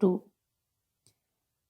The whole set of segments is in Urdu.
2।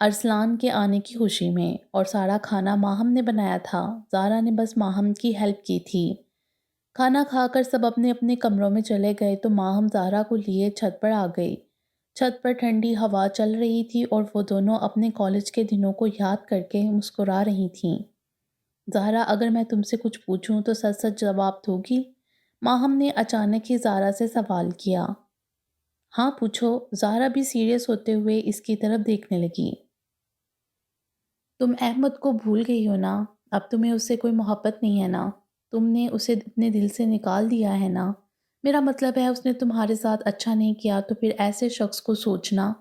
ارسلان کے آنے کی خوشی میں، اور سارا کھانا ماہم نے بنایا تھا، زہرا نے بس ماہم کی ہیلپ کی تھی۔ کھانا کھا کر سب اپنے اپنے کمروں میں چلے گئے تو ماہم زہرا کو لیے چھت پر آ گئی۔ چھت پر ٹھنڈی ہوا چل رہی تھی اور وہ دونوں اپنے کالج کے دنوں کو یاد کر کے مسکرا رہی تھیں۔ زہرا، اگر میں تم سے کچھ پوچھوں تو سچ سچ جواب دو گی؟ ماہم نے اچانک ہی زہرا سے سوال کیا۔ ہاں پوچھو، زہرا بھی سیریس ہوتے ہوئے اس کی طرف دیکھنے لگی۔ تم احمد کو بھول گئی ہو نا؟ اب تمہیں اس سے کوئی محبت نہیں ہے نا؟ تم نے اسے اپنے دل سے نکال دیا ہے نا؟ میرا مطلب ہے اس نے تمہارے ساتھ اچھا نہیں کیا تو پھر ایسے شخص کو سوچنا،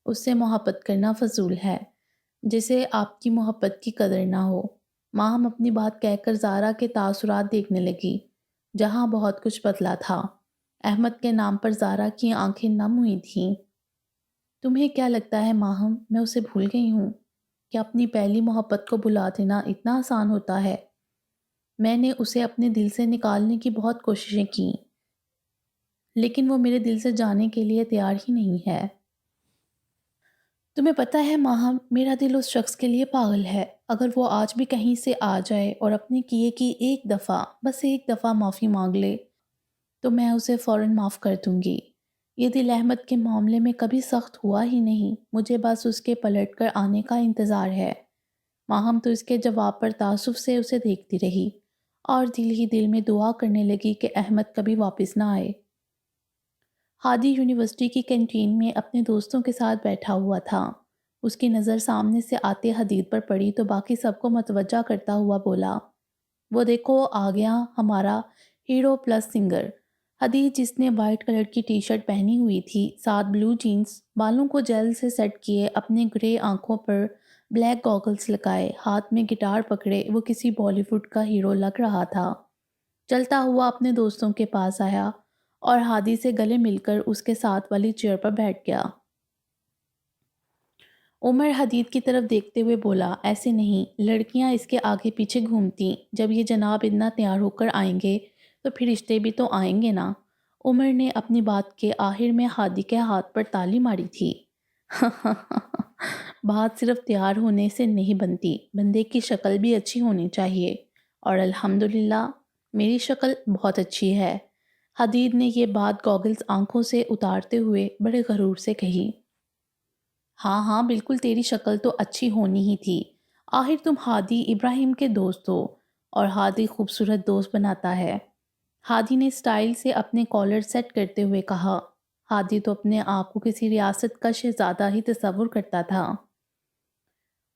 اس سے محبت کرنا فضول ہے، جسے آپ کی محبت کی قدر نہ ہو۔ ماہم اپنی بات کہہ کر زہرا کے تاثرات دیکھنے لگی، جہاں بہت کچھ بدلا تھا۔ احمد کے نام پر زہرا کی آنکھیں نم ہوئی تھیں۔ تمہیں کیا لگتا ہے ماہم، میں اسے بھول گئی ہوں؟ کہ اپنی پہلی محبت کو بھلا دینا اتنا آسان ہوتا ہے؟ میں نے اسے اپنے دل سے نکالنے کی بہت کوششیں کیں، لیکن وہ میرے دل سے جانے کے لیے تیار ہی نہیں ہے۔ تمہیں پتہ ہے ماہم، میرا دل اس شخص کے لیے پاگل ہے۔ اگر وہ آج بھی کہیں سے آ جائے اور اپنے کیے کی ایک دفعہ، بس ایک دفعہ معافی مانگ لے تو میں اسے فوراً معاف کر دوں گی۔ یہ دل احمد کے معاملے میں کبھی سخت ہوا ہی نہیں، مجھے بس اس کے پلٹ کر آنے کا انتظار ہے۔ ماہم تو اس کے جواب پر تعصب سے اسے دیکھتی رہی اور دل ہی دل میں دعا کرنے لگی کہ احمد کبھی واپس نہ آئے۔ ہادی یونیورسٹی کی کینٹین میں اپنے دوستوں کے ساتھ بیٹھا ہوا تھا۔ اس کی نظر سامنے سے آتے حدید پر پڑی تو باقی سب کو متوجہ کرتا ہوا بولا، وہ دیکھو آ گیا ہمارا ہیرو پلس سنگر۔ حدید، جس نے وائٹ کلر کی ٹی شرٹ پہنی ہوئی تھی، ساتھ بلو جینز، بالوں کو جیل سے سیٹ کیے، اپنے گرے آنکھوں پر بلیک گاگلز لگائے، ہاتھ میں گٹار پکڑے، وہ کسی بالی ووڈ کا ہیرو لگ رہا تھا۔ چلتا ہوا اپنے دوستوں کے پاس آیا اور ہادی سے گلے مل کر اس کے ساتھ والی چیئر پر بیٹھ گیا۔ عمر حدید کی طرف دیکھتے ہوئے بولا، ایسے نہیں، لڑکیاں اس کے آگے پیچھے گھومتی، جب یہ جناب اتنا تیار ہو کر آئیں گے تو پھر رشتے بھی تو آئیں گے نا۔ عمر نے اپنی بات کے آخر میں ہادی کے ہاتھ پر تالی ماری تھی۔ بات صرف تیار ہونے سے نہیں بنتی، بندے کی شکل بھی اچھی ہونی چاہیے، اور الحمدللہ میری شکل بہت اچھی ہے۔ حدید نے یہ بات گاگلز آنکھوں سے اتارتے ہوئے بڑے غرور سے کہی۔ ہاں ہاں بالکل، تیری شکل تو اچھی ہونی ہی تھی، آخر تم ہادی ابراہیم کے دوست ہو، اور ہادی خوبصورت دوست بناتا ہے۔ ہادی نے سٹائل سے اپنے کالر سیٹ کرتے ہوئے کہا۔ ہادی تو اپنے آپ کو کسی ریاست کا شہزادہ ہی تصور کرتا تھا۔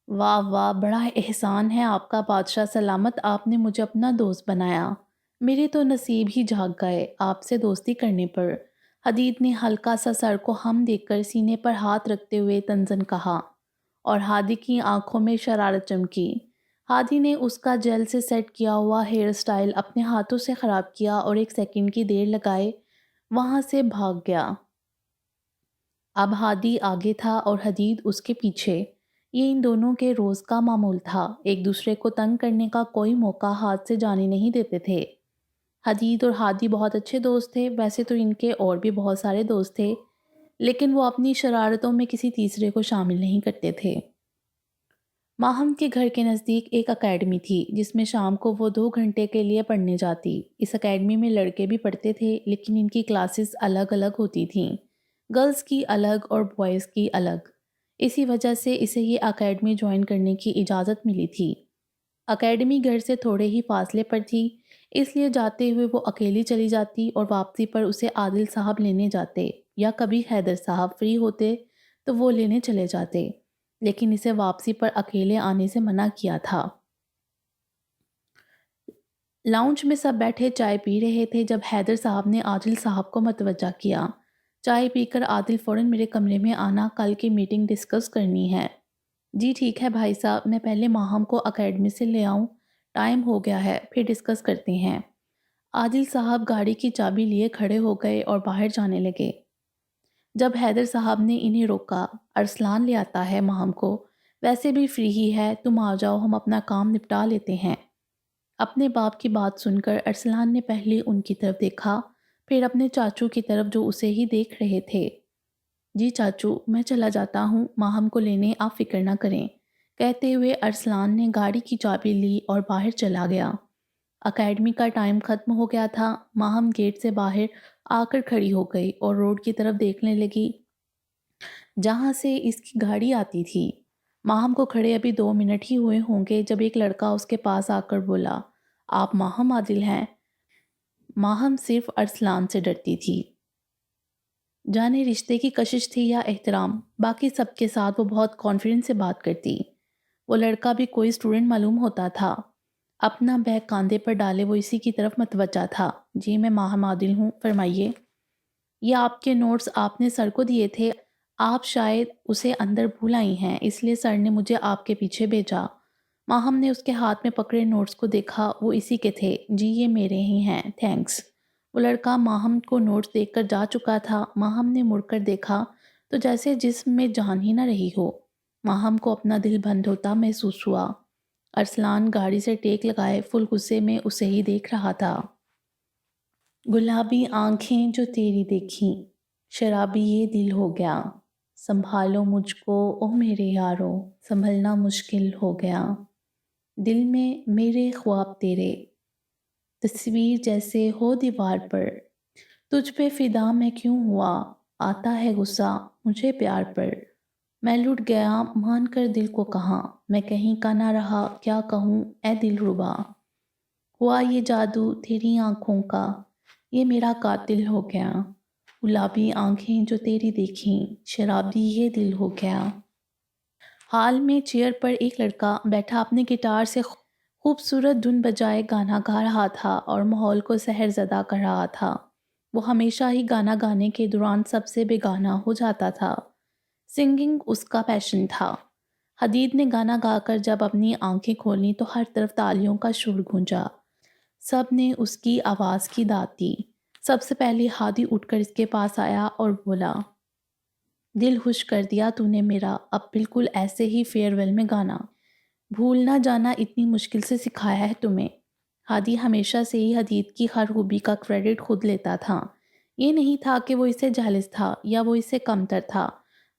واہ واہ، بڑا احسان ہے آپ کا بادشاہ سلامت، آپ نے مجھے اپنا دوست بنایا۔ میرے تو نصیب ہی جھاگ گئے آپ سے دوستی کرنے پر۔ حدید نے ہلکا سا سر کو ہم دیکھ کر سینے پر ہاتھ رکھتے ہوئے تنزن کہا، اور ہادی کی آنکھوں میں شرارت چمکی۔ ہادی نے اس کا جیل سے سیٹ کیا ہوا ہیئر سٹائل اپنے ہاتھوں سے خراب کیا اور ایک سیکنڈ کی دیر لگائے وہاں سے بھاگ گیا۔ اب ہادی آگے تھا اور حدید اس کے پیچھے۔ یہ ان دونوں کے روز کا معمول تھا، ایک دوسرے کو تنگ کرنے کا کوئی موقع ہاتھ سے جانے نہیں دیتے تھے۔ حدید اور ہادی بہت اچھے دوست تھے، ویسے تو ان کے اور بھی بہت سارے دوست تھے، لیکن وہ اپنی شرارتوں میں کسی تیسرے کو شامل نہیں کرتے تھے۔ ماہم کے گھر کے نزدیک ایک اکیڈمی تھی جس میں شام کو وہ 2 گھنٹے کے لیے پڑھنے جاتی۔ اس اکیڈمی میں لڑکے بھی پڑھتے تھے، لیکن ان کی کلاسز الگ الگ ہوتی تھیں، گرلز کی الگ اور بوائز کی الگ۔ اسی وجہ سے اسے یہ اکیڈمی جوائن کرنے کی اجازت ملی تھی۔ اکیڈمی گھر سے تھوڑے ہی فاصلے پر تھی، اس لیے جاتے ہوئے وہ اکیلی چلی جاتی اور واپسی پر اسے عادل صاحب لینے جاتے، یا کبھی حیدر صاحب فری ہوتے تو وہ لینے چلے جاتے، لیکن اسے واپسی پر اکیلے آنے سے منع کیا تھا۔ لاؤنج میں سب بیٹھے چائے پی رہے تھے جب حیدر صاحب نے عادل صاحب کو متوجہ کیا۔ چائے پی کر عادل فوراً میرے کمرے میں آنا، کل کی میٹنگ ڈسکس کرنی ہے۔ جی ٹھیک ہے بھائی صاحب، میں پہلے ماہم کو اکیڈمی سے لے آؤں، ٹائم ہو گیا ہے، پھر ڈسکس کرتے ہیں۔ عادل صاحب گاڑی کی چابی لیے کھڑے ہو گئے اور باہر جانے لگے۔ جب حیدر صاحب نے انہیں روکا، ارسلان لے آتا ہے ماہم کو، ویسے بھی فری ہی ہے، تم آ جاؤ، ہم اپنا کام نپٹا لیتے ہیں۔ اپنے باپ کی بات سن کر ارسلان نے پہلے ان کی طرف دیکھا، پھر اپنے چاچو کی طرف جو اسے ہی دیکھ رہے تھے۔ جی چاچو، میں چلا جاتا ہوں، ماہم کو لینے آپ فکر نہ کریں، کہتے ہوئے ارسلان نے گاڑی کی چابی لی اور باہر چلا گیا۔ اکیڈمی کا ٹائم ختم ہو گیا تھا۔ ماہم گیٹ سے باہر آ کر کھڑی ہو گئی اور روڈ کی طرف دیکھنے لگی جہاں سے اس کی گاڑی آتی تھی۔ ماہم کو کھڑے ابھی 2 منٹ ہی ہوئے ہوں گے جب ایک لڑکا اس کے پاس آ کر بولا، آپ ماہم عادل ہیں؟ ماہم صرف ارسلان سے ڈرتی تھی۔ جانے رشتے کی کشش تھی یا احترام، باقی سب کے ساتھ وہ بہت کانفیڈنس سے بات کرتی۔ وہ لڑکا بھی کوئی اسٹوڈنٹ معلوم ہوتا تھا۔ اپنا بیگ کاندھے پر ڈالے وہ اسی کی طرف متوجہ تھا۔ جی میں ماہم عادل ہوں، فرمائیے۔ یہ آپ کے نوٹس آپ نے سر کو دیے تھے، آپ شاید اسے اندر بھول آئی ہیں، اس لیے سر نے مجھے آپ کے پیچھے بھیجا۔ ماہم نے اس کے ہاتھ میں پکڑے نوٹس کو دیکھا، وہ اسی کے تھے۔ جی یہ میرے ہی ہیں، تھینکس۔ وہ لڑکا ماہم کو نوٹس دیکھ کر جا چکا تھا۔ ماہم نے مڑ کر دیکھا تو جیسے جسم میں جان ہی نہ رہی ہو۔ ماہم کو اپنا دل بند ہوتا محسوس ہوا۔ ارسلان گاڑی سے ٹیک لگائے فل غصے میں اسے ہی دیکھ رہا تھا۔ گلابی آنکھیں جو تیری دیکھیں، شرابی یہ دل ہو گیا، سنبھالو مجھ کو او میرے یارو، سنبھلنا مشکل ہو گیا، دل میں میرے خواب تیرے، تصویر جیسے ہو دیوار پر، تجھ پہ فدا میں کیوں ہوا، آتا ہے غصہ مجھے پیار پر، میں لٹ گیا مان کر دل کو کہاں، میں کہیں کا نہ رہا کیا کہوں اے دلربا، ہوا یہ جادو تیری آنکھوں کا، یہ میرا قاتل ہو گیا، گلابی آنکھیں جو تیری دیکھیں، شرابی یہ دل ہو گیا۔ ہال میں چیئر پر ایک لڑکا بیٹھا اپنے گٹار سے خوبصورت دھن بجائے گانا گا رہا تھا اور ماحول کو سحر زدہ کر رہا تھا۔ وہ ہمیشہ ہی گانا گانے کے دوران سب سے بےگانہ ہو جاتا تھا۔ سنگنگ اس کا پیشن تھا۔ حدید نے گانا گا کر جب اپنی آنکھیں کھولیں تو ہر طرف تالیوں کا شور گونجا۔ سب نے اس کی آواز کی داد دی۔ سب سے پہلے ہادی اٹھ کر اس کے پاس آیا اور بولا، دل خوش کر دیا تو نے میرا، اب بالکل ایسے ہی فیئر ویل میں گانا، بھولنا جانا اتنی مشکل سے سکھایا ہے تمہیں۔ ہادی ہمیشہ سے ہی حدید کی ہر خوبی کا کریڈٹ خود لیتا تھا۔ یہ نہیں تھا کہ وہ اسے جالس تھا یا وہ اسے کمتر تھا،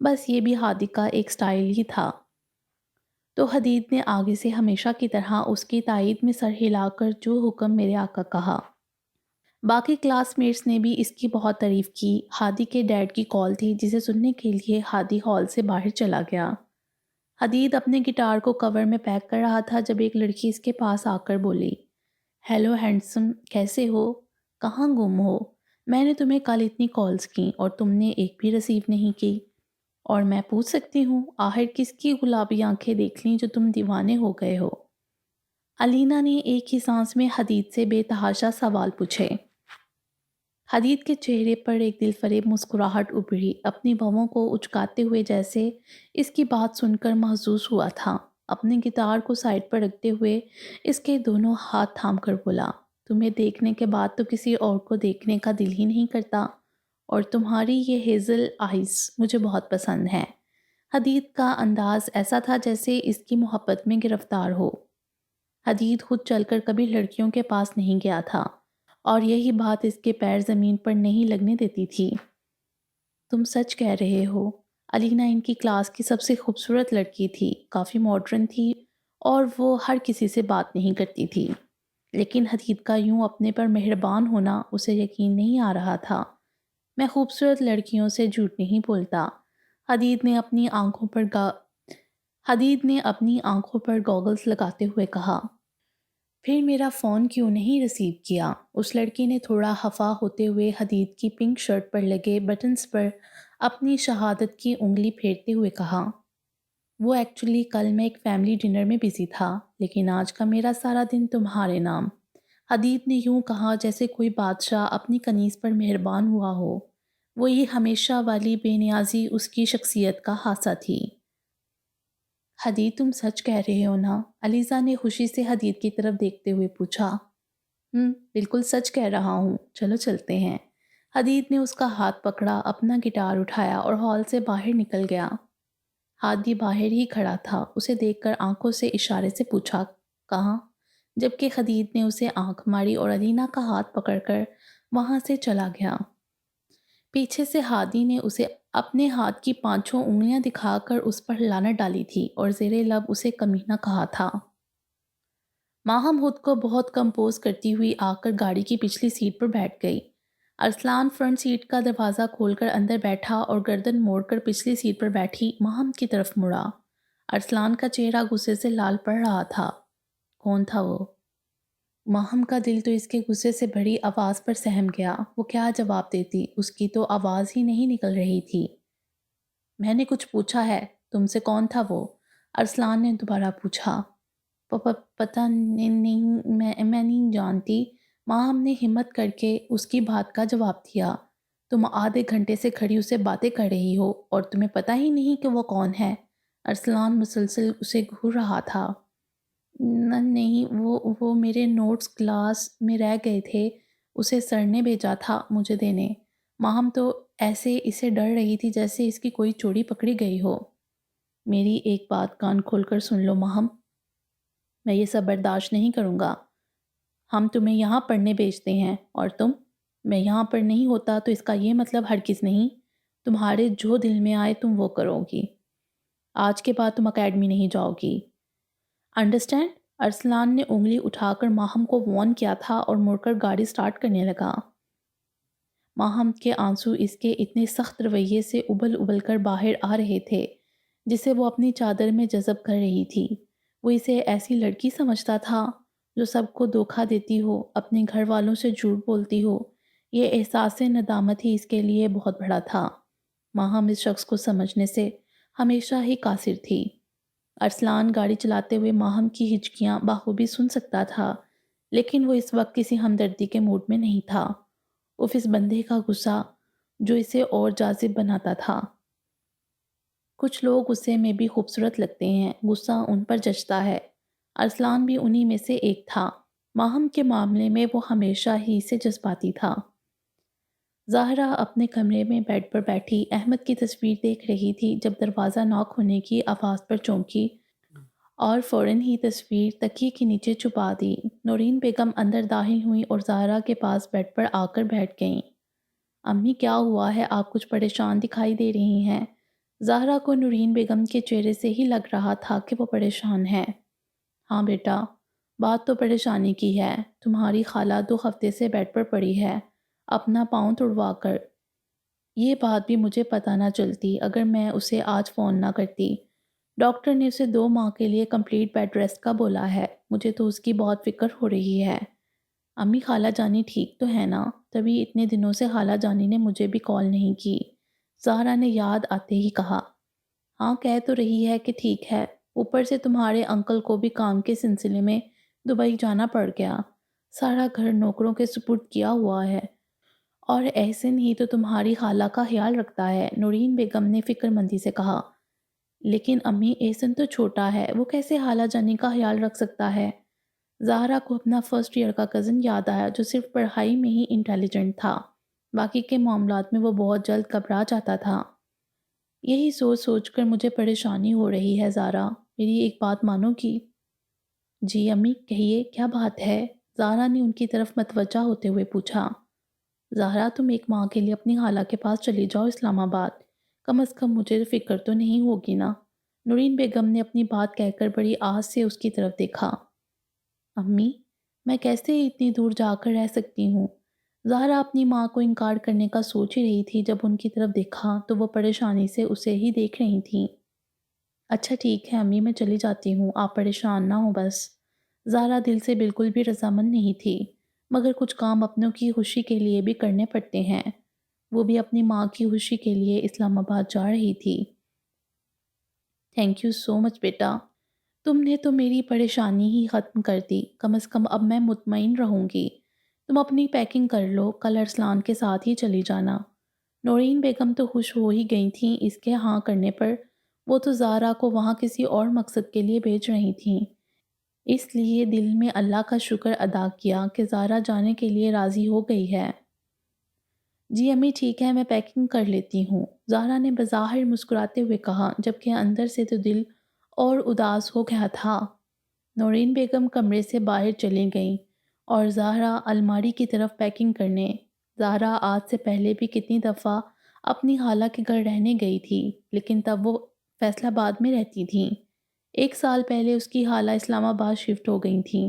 بس یہ بھی ہادی کا ایک سٹائل ہی تھا۔ تو حدید نے آگے سے ہمیشہ کی طرح اس کی تائید میں سر ہلا کر جو حکم میرے آقا کہا۔ باقی کلاس میٹس نے بھی اس کی بہت تعریف کی۔ ہادی کے ڈیڈ کی کال تھی جسے سننے کے لیے ہادی ہال سے باہر چلا گیا۔ حدید اپنے گٹار کو کور میں پیک کر رہا تھا جب ایک لڑکی اس کے پاس آ کر بولی، ہیلو ہینڈسم، کیسے ہو؟ کہاں گم ہو؟ میں نے تمہیں کل اتنی کالز کی اور تم نے ایک بھی ریسیو نہیں کی، اور میں پوچھ سکتی ہوں آخر کس کی گلابی آنکھیں دیکھ لیں جو تم دیوانے ہو گئے ہو؟ علینا نے ایک ہی سانس میں حدید سے بے تحاشا سوال پوچھے۔ حدید کے چہرے پر ایک دل فریب مسکراہٹ ابھری، اپنی بھووں کو اچکاتے ہوئے جیسے اس کی بات سن کر محظوظ ہوا تھا۔ اپنے گٹار کو سائڈ پر رکھتے ہوئے اس کے دونوں ہاتھ تھام کر بولا، تمہیں دیکھنے کے بعد تو کسی اور کو دیکھنے کا دل ہی نہیں کرتا، اور تمہاری یہ ہیزل آئیز مجھے بہت پسند ہیں۔ حدید کا انداز ایسا تھا جیسے اس کی محبت میں گرفتار ہو۔ حدید خود چل کر کبھی لڑکیوں کے پاس نہیں گیا تھا، اور یہی بات اس کے پیر زمین پر نہیں لگنے دیتی تھی۔ تم سچ کہہ رہے ہو۔ علینا ان کی کلاس کی سب سے خوبصورت لڑکی تھی، کافی ماڈرن تھی اور وہ ہر کسی سے بات نہیں کرتی تھی، لیکن حدید کا یوں اپنے پر مہربان ہونا اسے یقین نہیں آ رہا تھا۔ میں خوبصورت لڑکیوں سے جھوٹ نہیں بولتا۔ حدید نے اپنی آنکھوں پر گوگلز لگاتے ہوئے کہا۔ پھر میرا فون کیوں نہیں ریسیو کیا؟ اس لڑکی نے تھوڑا خفا ہوتے ہوئے حدید کی پنک شرٹ پر لگے بٹنز پر اپنی شہادت کی انگلی پھیرتے ہوئے کہا۔ وہ ایکچولی کل میں ایک فیملی ڈنر میں بزی تھا، لیکن آج کا میرا سارا دن تمہارے نام۔ حدید نے یوں کہا جیسے کوئی بادشاہ اپنی کنیز پر مہربان ہوا ہو۔ وہ یہ ہمیشہ والی بے نیازی اس کی شخصیت کا خاصہ تھی۔ حدید تم سچ کہہ رہے ہو نا؟ علیزہ نے خوشی سے حدید کی طرف دیکھتے ہوئے پوچھا۔ بالکل سچ کہہ رہا ہوں، چلو چلتے ہیں۔ حدید نے اس کا ہاتھ پکڑا، اپنا گٹار اٹھایا اور ہال سے باہر نکل گیا۔ ہادی باہر ہی کھڑا تھا، اسے دیکھ کر آنکھوں سے اشارے سے پوچھا، کہاں؟ جبکہ حدید نے اسے آنکھ ماری اور علینا کا ہاتھ پکڑ کر وہاں سے چلا گیا۔ پیچھے سے ہادی نے اسے اپنے ہاتھ کی پانچوں انگلیاں دکھا کر اس پر لعنت ڈالی تھی اور زیر لب اسے کمینہ کہا تھا۔ ماہم خود کو بہت کمپوز کرتی ہوئی آ کر گاڑی کی پچھلی سیٹ پر بیٹھ گئی۔ ارسلان فرنٹ سیٹ کا دروازہ کھول کر اندر بیٹھا اور گردن موڑ کر پچھلی سیٹ پر بیٹھی ماہم کی طرف مڑا۔ ارسلان کا چہرہ غصے سے لال پڑ رہا تھا۔ کون تھا وہ؟ ماہم کا دل تو اس کے غصے سے بھری آواز پر سہم گیا۔ وہ کیا جواب دیتی؟ اس کی تو آواز ہی نہیں نکل رہی تھی۔ میں نے کچھ پوچھا ہے، تم سے کون تھا وہ؟ ارسلان نے دوبارہ پوچھا۔ پتہ نہیں، میں نہیں جانتی۔ ماہم نے ہمت کر کے اس کی بات کا جواب دیا۔ تم آدھے گھنٹے سے کھڑی اسے باتیں کر رہی ہو اور تمہیں پتہ ہی نہیں کہ وہ کون ہے؟ ارسلان مسلسل اسے گھور رہا تھا۔ نہیں، وہ میرے نوٹس کلاس میں رہ گئے تھے، اسے سر نے بھیجا تھا مجھے دینے۔ ماہم تو ایسے اسے ڈر رہی تھی جیسے اس کی کوئی چوری پکڑی گئی ہو۔ میری ایک بات کان کھول کر سن لو ماہم، میں یہ سب برداشت نہیں کروں گا۔ ہم تمہیں یہاں پڑھنے بھیجتے ہیں اور تم؟ میں یہاں پر نہیں ہوتا تو اس کا یہ مطلب ہرگز نہیں۔ تمہارے جو دل میں آئے تم وہ کرو گی۔ آج کے بعد تم اکیڈمی نہیں جاؤ گی، انڈرسٹینڈ؟ ارسلان نے انگلی اٹھا کر ماہم کو وارن کیا تھا اور مڑ کر گاڑی سٹارٹ کرنے لگا۔ ماہم کے آنسو اس کے اتنے سخت رویے سے ابل ابل کر باہر آ رہے تھے جسے وہ اپنی چادر میں جذب کر رہی تھی۔ وہ اسے ایسی لڑکی سمجھتا تھا جو سب کو دھوکہ دیتی ہو، اپنے گھر والوں سے جھوٹ بولتی ہو۔ یہ احساس ندامت ہی اس کے لیے بہت بڑا تھا۔ ماہم اس شخص کو سمجھنے سے ہمیشہ ہی قاصر تھی۔ ارسلان گاڑی چلاتے ہوئے ماہم کی ہچکیاں بخوبی سن سکتا تھا، لیکن وہ اس وقت کسی ہمدردی کے موڈ میں نہیں تھا۔ اس بندے کا غصہ جو اسے اور جاذب بناتا تھا۔ کچھ لوگ غصے میں بھی خوبصورت لگتے ہیں، غصہ ان پر جچتا ہے۔ ارسلان بھی انہی میں سے ایک تھا۔ ماہم کے معاملے میں وہ ہمیشہ ہی سے جذباتی تھا۔ زہرا اپنے کمرے میں بیڈ پر بیٹھی احمد کی تصویر دیکھ رہی تھی جب دروازہ ناک ہونے کی آواز پر چونکی اور فوراً ہی تصویر تکیے کے نیچے چھپا دی۔ نورین بیگم اندر داخل ہوئیں اور زہرا کے پاس بیڈ پر آ کر بیٹھ گئیں۔ امی کیا ہوا ہے؟ آپ کچھ پریشان دکھائی دے رہی ہیں۔ زہرا کو نورین بیگم کے چہرے سے ہی لگ رہا تھا کہ وہ پریشان ہے۔ ہاں بیٹا، بات تو پریشانی کی ہے۔ تمہاری خالہ 2 ہفتے سے بیڈ پر پڑی ہے، اپنا پاؤں تڑوا کر۔ یہ بات بھی مجھے پتہ نہ چلتی اگر میں اسے آج فون نہ کرتی۔ ڈاکٹر نے اسے 2 ماہ کے لیے کمپلیٹ بیڈ ریسٹ کا بولا ہے۔ مجھے تو اس کی بہت فکر ہو رہی ہے۔ امی خالہ جانی ٹھیک تو ہے نا؟ تبھی اتنے دنوں سے خالہ جانی نے مجھے بھی کال نہیں کی، زہرا نے یاد آتے ہی کہا۔ ہاں کہہ تو رہی ہے کہ ٹھیک ہے، اوپر سے تمہارے انکل کو بھی کام کے سلسلے میں دبئی جانا پڑ گیا، سارا گھر نوکروں کے سپرد کیا ہوا ہے، اور احسن ہی تو تمہاری خالہ کا خیال رکھتا ہے، نورین بیگم نے فکر مندی سے کہا۔ لیکن امی احسن تو چھوٹا ہے، وہ کیسے خالہ جانی کا خیال رکھ سکتا ہے؟ زہرا کو اپنا فرسٹ ایئر کا کزن یاد آیا جو صرف پڑھائی میں ہی انٹیلیجنٹ تھا، باقی کے معاملات میں وہ بہت جلد گھبرا جاتا تھا۔ یہی سوچ سوچ کر مجھے پریشانی ہو رہی ہے زہرا، میری ایک بات مانو گی؟ جی امی کہیے، کیا بات ہے؟ زہرا نے ان کی طرف متوجہ ہوتے ہوئے پوچھا۔ زہرا تم 1 ماہ کے لیے اپنی خالہ کے پاس چلی جاؤ اسلام آباد، کم از کم مجھے فکر تو نہیں ہوگی نا؟ نورین بیگم نے اپنی بات کہہ کر بڑی آس سے اس کی طرف دیکھا۔ امی میں کیسے اتنی دور جا کر رہ سکتی ہوں؟ زہرا اپنی ماں کو انکار کرنے کا سوچ ہی رہی تھی جب ان کی طرف دیکھا تو وہ پریشانی سے اسے ہی دیکھ رہی تھیں۔ اچھا ٹھیک ہے امی، میں چلی جاتی ہوں، آپ پریشان نہ ہوں بس۔ زہرا دل سے بالکل بھی رضامند نہیں تھی، مگر کچھ کام اپنوں کی خوشی کے لیے بھی کرنے پڑتے ہیں۔ وہ بھی اپنی ماں کی خوشی کے لیے اسلام آباد جا رہی تھی۔ تھینک یو سو مچ بیٹا، تم نے تو میری پریشانی ہی ختم کر دی، کم از کم اب میں مطمئن رہوں گی۔ تم اپنی پیکنگ کر لو، کل ارسلان کے ساتھ ہی چلی جانا۔ نورین بیگم تو خوش ہو ہی گئی تھیں اس کے ہاں کرنے پر، وہ تو زہرا کو وہاں کسی اور مقصد کے لیے بھیج رہی تھیں، اس لیے دل میں اللہ کا شکر ادا کیا کہ زہرا جانے کے لیے راضی ہو گئی ہے۔ جی امی ٹھیک ہے، میں پیکنگ کر لیتی ہوں، زہرا نے بظاہر مسکراتے ہوئے کہا جبکہ اندر سے تو دل اور اداس ہو گیا تھا۔ نورین بیگم کمرے سے باہر چلی گئیں اور زہرا الماری کی طرف پیکنگ کرنے۔ زہرا آج سے پہلے بھی کتنی دفعہ اپنی خالہ کے گھر رہنے گئی تھی، لیکن تب وہ فیصل آباد میں رہتی تھیں۔ 1 سال پہلے اس کی خالہ اسلام آباد شفٹ ہو گئی تھیں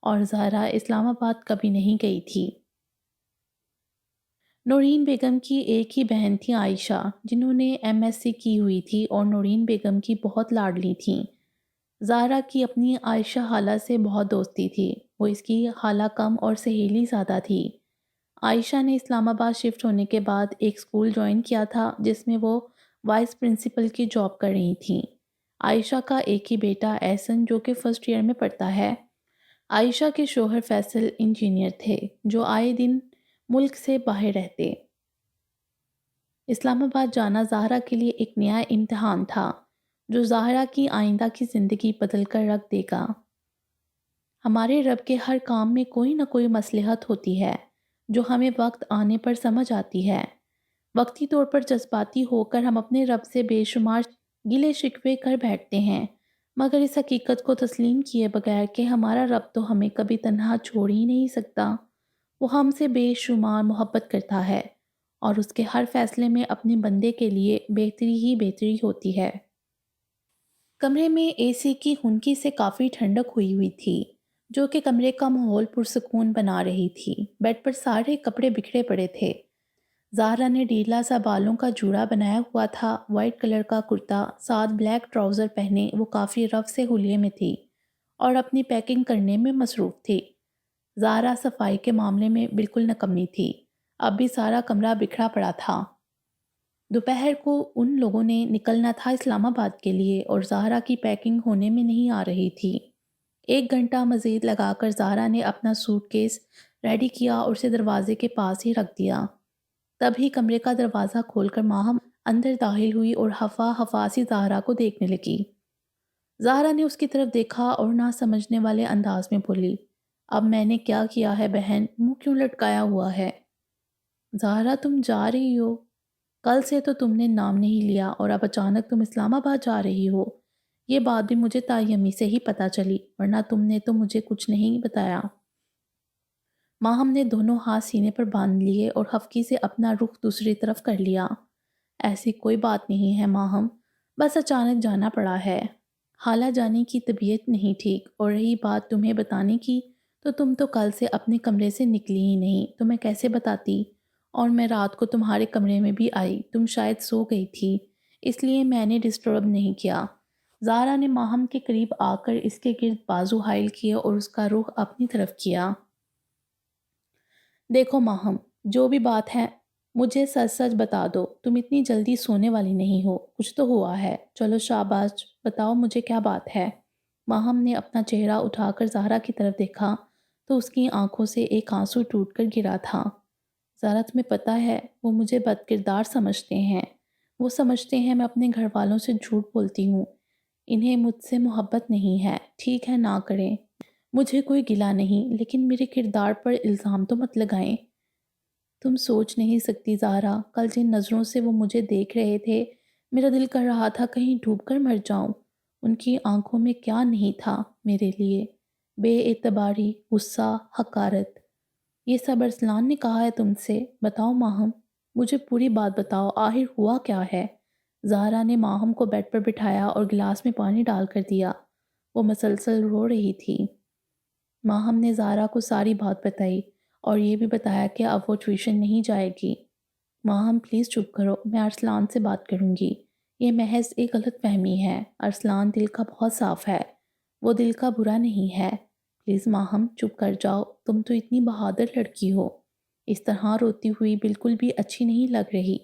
اور زہرا اسلام آباد کبھی نہیں گئی تھی۔ نورین بیگم کی ایک ہی بہن تھی عائشہ، جنہوں نے MSc کی ہوئی تھی اور نورین بیگم کی بہت لاڈلی تھیں۔ زہرا کی اپنی عائشہ خالہ سے بہت دوستی تھی، وہ اس کی خالہ کم اور سہیلی زیادہ تھی۔ عائشہ نے اسلام آباد شفٹ ہونے کے بعد ایک اسکول جوائن کیا تھا جس میں وہ وائس پرنسپل کی جاب کر رہی تھیں۔ عائشہ کا ایک ہی بیٹا احسن جو کہ فرسٹ ایئر میں پڑھتا ہے۔ عائشہ کے شوہر فیصل انجینئر تھے جو آئے دن ملک سے باہر رہتے۔ اسلام آباد جانا زہرا کے لیے ایک نیا امتحان تھا جو زہرا کی آئندہ کی زندگی بدل کر رکھ دے گا۔ ہمارے رب کے ہر کام میں کوئی نہ کوئی مصلحت ہوتی ہے جو ہمیں وقت آنے پر سمجھ آتی ہے۔ وقتی طور پر جذباتی ہو کر ہم اپنے رب سے بے شمار گلے شکوے کر بیٹھتے ہیں، مگر اس حقیقت کو تسلیم کیے بغیر کہ ہمارا رب تو ہمیں کبھی تنہا چھوڑ ہی نہیں سکتا۔ وہ ہم سے بے شمار محبت کرتا ہے اور اس کے ہر فیصلے میں اپنے بندے کے لیے بہتری ہی بہتری ہوتی ہے۔ کمرے میں AC کی خنکی سے کافی ٹھنڈک ہوئی تھی، جو کہ کمرے کا ماحول پرسکون بنا رہی تھی۔ بیڈ پر سارے کپڑے بکھرے پڑے تھے۔ زہرا نے ڈھیلا سا بالوں کا جوڑا بنایا ہوا تھا، وائٹ کلر کا کرتا، ساتھ بلیک ٹراؤزر پہنے وہ کافی رف سے حلیے میں تھی اور اپنی پیکنگ کرنے میں مصروف تھی۔ زہرا صفائی کے معاملے میں بالکل نکمی تھی، اب بھی سارا کمرہ بکھرا پڑا تھا۔ دوپہر کو ان لوگوں نے نکلنا تھا اسلام آباد کے لیے اور زہرا کی پیکنگ ہونے میں نہیں آ رہی تھی۔ 1 گھنٹہ مزید لگا کر زہرا نے اپنا سوٹ کیس ریڈی کیا اور اسے دروازے کے پاس ہی رکھ دیا۔ تبھی کمرے کا دروازہ کھول کر ماہم اندر داخل ہوئی اور حفاسی زہرا کو دیکھنے لگی۔ زہرا نے اس کی طرف دیکھا اور نہ سمجھنے والے انداز میں بولی، اب میں نے کیا کیا ہے بہن، منہ کیوں لٹکایا ہوا ہے؟ زہرا تم جا رہی ہو؟ کل سے تو تم نے نام نہیں لیا اور اب اچانک تم اسلام آباد جا رہی ہو۔ یہ بات بھی مجھے تایمی سے ہی پتہ چلی، ورنہ تم نے تو مجھے کچھ نہیں بتایا۔ ماہم نے دونوں ہاتھ سینے پر باندھ لیے اور خفگی سے اپنا رخ دوسری طرف کر لیا۔ ایسی کوئی بات نہیں ہے ماہم، بس اچانک جانا پڑا ہے۔ خالہ جانی کی طبیعت نہیں ٹھیک، اور رہی بات تمہیں بتانے کی تو تم تو کل سے اپنے کمرے سے نکلی ہی نہیں، تو میں کیسے بتاتی؟ اور میں رات کو تمہارے کمرے میں بھی آئی، تم شاید سو گئی تھی، اس لیے میں نے ڈسٹرب نہیں کیا۔ زہرا نے ماہم کے قریب آ کر اس کے گرد بازو حائل کیے اور اس کا رخ اپنی طرف کیا۔ دیکھو ماہم، جو بھی بات ہے مجھے سچ سچ بتا دو، تم اتنی جلدی سونے والی نہیں ہو، کچھ تو ہوا ہے، چلو شاباش بتاؤ مجھے کیا بات ہے۔ ماہم نے اپنا چہرہ اٹھا کر زہرا کی طرف دیکھا تو اس کی آنکھوں سے ایک آنسو ٹوٹ کر گرا تھا۔ زہرا تمہیں پتہ ہے وہ مجھے بد کردار سمجھتے ہیں، وہ سمجھتے ہیں میں اپنے گھر والوں سے جھوٹ بولتی ہوں، انہیں مجھ سے محبت نہیں ہے۔ ٹھیک ہے نہ کریں، مجھے کوئی گلہ نہیں، لیکن میرے کردار پر الزام تو مت لگائیں۔ تم سوچ نہیں سکتی زہرا، کل جن نظروں سے وہ مجھے دیکھ رہے تھے، میرا دل کر رہا تھا کہیں ڈوب کر مر جاؤں۔ ان کی آنکھوں میں کیا نہیں تھا میرے لیے، بے اعتباری، غصہ، حقارت۔ یہ سب ارسلان نے کہا ہے تم سے؟ بتاؤ ماہم، مجھے پوری بات بتاؤ، آخر ہوا کیا ہے؟ زہرا نے ماہم کو بیڈ پر بٹھایا اور گلاس میں پانی ڈال کر دیا۔ وہ مسلسل رو رہی تھی۔ ماہم نے زہرا کو ساری بات بتائی اور یہ بھی بتایا کہ اب وہ ٹیوشن نہیں جائے گی۔ ماہم پلیز چپ کرو، میں ارسلان سے بات کروں گی، یہ محض ایک غلط فہمی ہے، ارسلان دل کا بہت صاف ہے، وہ دل کا برا نہیں ہے، پلیز ماہم چپ کر جاؤ، تم تو اتنی بہادر لڑکی ہو، اس طرح روتی ہوئی بالکل بھی اچھی نہیں لگ رہی۔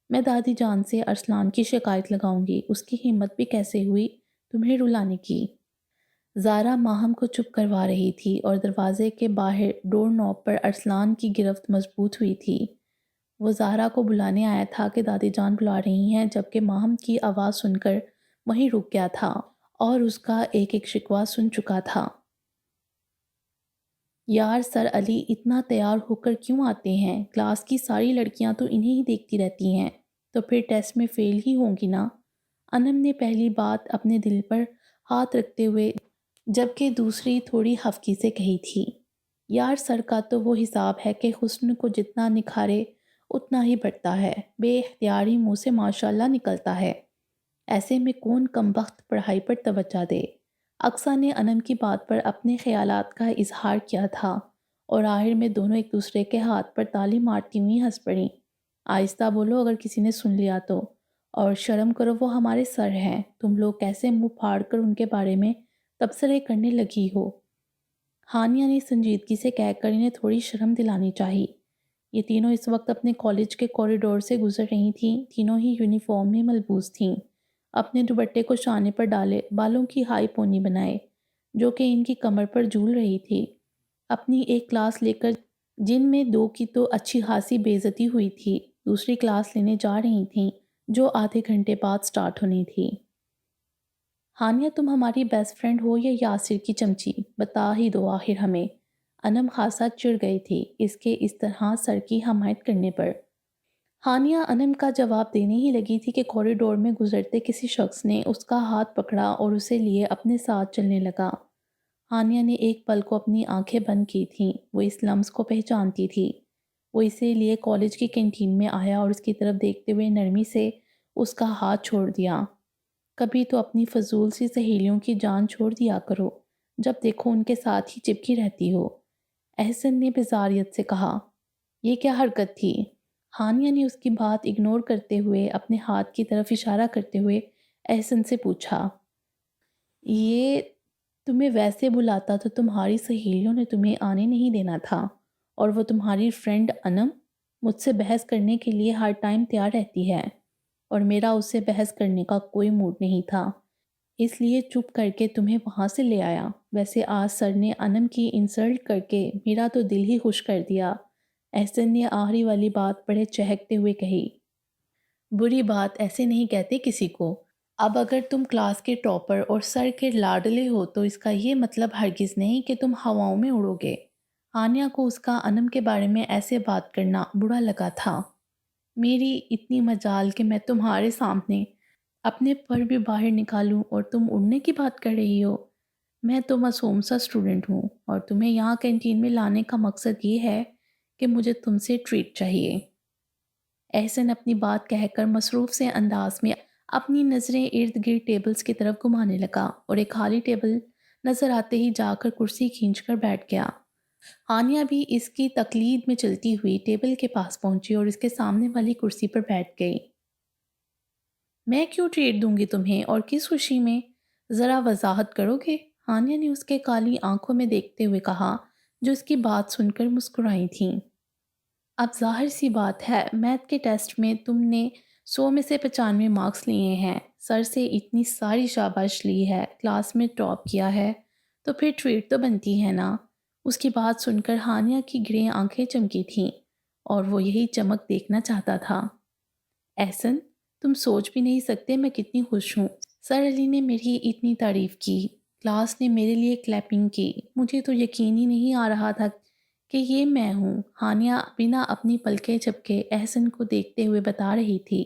میں دادی جان سے ارسلان کی شکایت لگاؤں گی، اس کی ہمت بھی کیسے ہوئی تمہیں رلانے کی۔ زہرا ماہم کو چپ کروا رہی تھی اور دروازے کے باہر ڈور نوب پر ارسلان کی گرفت مضبوط ہوئی تھی۔ وہ زہرا کو بلانے آیا تھا کہ دادی جان بلا رہی ہیں، جبکہ ماہم کی آواز سن کر وہیں رک گیا تھا اور اس کا ایک ایک شکوہ سن چکا تھا۔ یار سر علی اتنا تیار ہو کر کیوں آتے ہیں؟ کلاس کی ساری لڑکیاں تو انہیں ہی دیکھتی رہتی ہیں، تو پھر ٹیسٹ میں فیل ہی ہوں گی نا؟ انم نے پہلی بات اپنے دل پر ہاتھ رکھتے ہوئے جبکہ دوسری تھوڑی خفگی سے کہی تھی۔ یار سر کا تو وہ حساب ہے کہ حسن کو جتنا نکھارے اتنا ہی بڑھتا ہے، بے اختیاری منہ سے ماشاءاللہ نکلتا ہے۔ ایسے میں کون کمبخت پڑھائی پر توجہ دے؟ اقصیٰ نے انم کی بات پر اپنے خیالات کا اظہار کیا تھا اور آخر میں دونوں ایک دوسرے کے ہاتھ پر تالی مارتی ہوئی ہنس پڑیں۔ آہستہ بولو اگر کسی نے سن لیا تو، اور شرم کرو وہ ہمارے سر ہیں، تم لوگ کیسے منہ پھاڑ کر ان کے بارے میں تبصرے کرنے لگی ہو؟ ہانیہ نے سنجیدگی سے کہہ کر انہیں تھوڑی شرم دلانی چاہی۔ یہ تینوں اس وقت اپنے کالج کے کوریڈور سے گزر رہی تھیں، تینوں ہی یونیفارم میں ملبوس تھیں، اپنے دوپٹے کو شانے پر ڈالے، بالوں کی ہائی پونی بنائے جو کہ ان کی کمر پر جھول رہی تھی، اپنی ایک کلاس لے کر جن میں دو کی تو اچھی خاصی بے عزتی ہوئی تھی، دوسری کلاس لینے جا رہی تھیں جو آدھے گھنٹے بعد سٹارٹ ہونی تھی۔ ہانیہ تم ہماری بیسٹ فرینڈ ہو یا یاسر کی چمچی، بتا ہی دو آخر ہمیں۔ انم خاصا چڑ گئی تھی اس کے اس طرح سر کی حمایت کرنے پر۔ ہانیہ انم کا جواب دینے ہی لگی تھی کہ کوریڈور میں گزرتے کسی شخص نے اس کا ہاتھ پکڑا اور اسے لیے اپنے ساتھ چلنے لگا۔ ہانیہ نے ایک پل کو اپنی آنکھیں بند کی تھیں، وہ اس لمس کو پہچانتی تھی۔ وہ اسے لیے کالج کی کینٹین میں آیا اور اس کی طرف دیکھتے ہوئے نرمی سے اس کا ہاتھ چھوڑ دیا۔ کبھی تو اپنی فضول سی سہیلیوں کی جان چھوڑ دیا کرو، جب دیکھو ان کے ساتھ ہی چپکی رہتی ہو، احسن نے بزاریت سے کہا۔ یہ کیا حرکت تھی؟ ہانیہ نے اس کی بات اگنور کرتے ہوئے اپنے ہاتھ کی طرف اشارہ کرتے ہوئے احسن سے پوچھا۔ یہ تمہیں ویسے بلاتا تو تمہاری سہیلیوں نے تمہیں آنے نہیں دینا تھا، اور وہ تمہاری فرینڈ انم مجھ سے بحث کرنے کے لیے ہر ٹائم تیار رہتی ہے، اور میرا اس سے بحث کرنے کا کوئی موڈ نہیں تھا، اس لیے چپ کر کے تمہیں وہاں سے لے آیا۔ ویسے آج سر نے انم کی انسلٹ کر کے میرا تو دل ہی خوش کر دیا، احسن نے آخری والی بات بڑے چہکتے ہوئے کہی۔ بری بات ایسے نہیں کہتے کسی کو۔ اب اگر تم کلاس کے ٹاپر اور سر کے لاڈلے ہو تو اس کا یہ مطلب ہرگز نہیں کہ تم ہواؤں میں اڑو گے۔ ہانیہ کو اس کا انم کے بارے میں ایسے بات کرنا برا لگا تھا۔ میری اتنی مجال کہ میں تمہارے سامنے اپنے پر بھی باہر نکالوں اور تم اڑنے کی بات کر رہی ہو؟ میں تو معصوم سا اسٹوڈنٹ ہوں اور تمہیں یہاں کینٹین میں لانے کا مقصد یہ ہے کہ مجھے تم سے ٹریٹ چاہیے۔ احسن اپنی بات کہہ کر مصروف سے انداز میں اپنی نظریں ارد گرد ٹیبلز کی طرف گھمانے لگا اور ایک خالی ٹیبل نظر آتے ہی جا کر کرسی کھینچ کر بیٹھ گیا۔ ہانیہ بھی اس کی تقلید میں چلتی ہوئی ٹیبل کے پاس پہنچی اور اس کے سامنے والی کرسی پر بیٹھ گئی۔ میں کیوں ٹریٹ دوں گی تمہیں اور کس خوشی میں؟ ذرا وضاحت کرو گے؟ ہانیہ نے اس کے کالی آنکھوں میں دیکھتے ہوئے کہا، جو اس کی بات سن کر مسکرائی تھیں۔ اب ظاہر سی بات ہے، میتھ کے ٹیسٹ میں تم نے 100 میں سے 95 مارکس لیے ہیں، سر سے اتنی ساری شاباش لی ہے، کلاس میں ٹاپ کیا ہے، تو پھر ٹریٹ تو بنتی ہے نا۔ اس کی بات سن کر ہانیہ کی گرے آنکھیں چمکی تھیں اور وہ یہی چمک دیکھنا چاہتا تھا۔ احسن، تم سوچ بھی نہیں سکتے میں کتنی خوش ہوں۔ سر علی نے میری اتنی تعریف کی، کلاس نے میرے لیے کلیپنگ کی، مجھے تو یقین ہی نہیں آ رہا تھا کہ یہ میں ہوں۔ ہانیہ بنا اپنی پلکیں جھپکے احسن کو دیکھتے ہوئے بتا رہی تھی۔